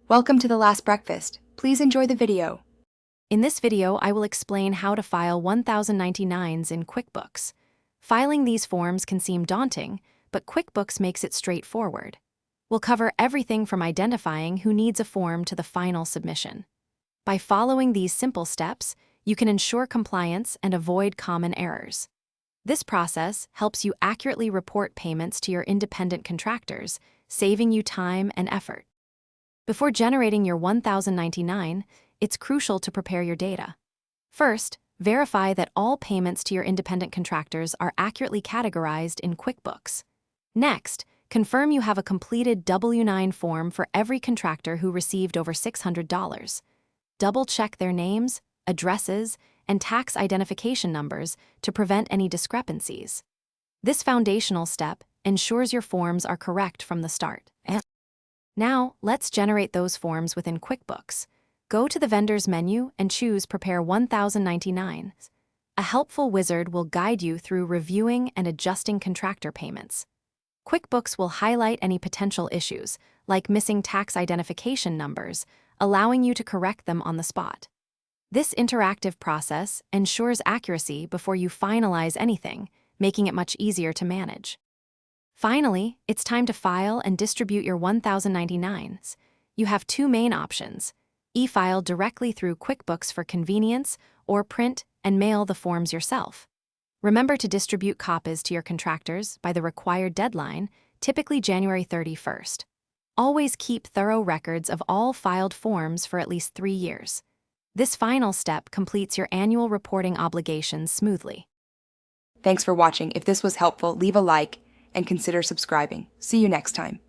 Welcome to the last breakfast. Please enjoy the video. In this video, I will explain how to file 1099s in QuickBooks. Filing these forms can seem daunting, but QuickBooks makes it straightforward. We'll cover everything from identifying who needs a form to the final submission. By following these simple steps, you can ensure compliance and avoid common errors. This process helps you accurately report payments to your independent contractors, saving you time and effort. Before generating your 1099, it's crucial to prepare your data. First, verify that all payments to your independent contractors are accurately categorized in QuickBooks. Next, confirm you have a completed W-9 form for every contractor who received over $600. Double-check their names, addresses, and tax identification numbers to prevent any discrepancies. This foundational step ensures your forms are correct from the start. Now, let's generate those forms within QuickBooks. Go to the Vendors menu and choose Prepare 1099s. A helpful wizard will guide you through reviewing and adjusting contractor payments. QuickBooks will highlight any potential issues, like missing tax identification numbers, allowing you to correct them on the spot. This interactive process ensures accuracy before you finalize anything, making it much easier to manage. Finally, it's time to file and distribute your 1099s. You have two main options: e-file directly through QuickBooks for convenience, or print and mail the forms yourself. Remember to distribute copies to your contractors by the required deadline, typically January 31st. Always keep thorough records of all filed forms for at least 3 years. This final step completes your annual reporting obligations smoothly. Thanks for watching. If this was helpful, leave a like and consider subscribing. See you next time.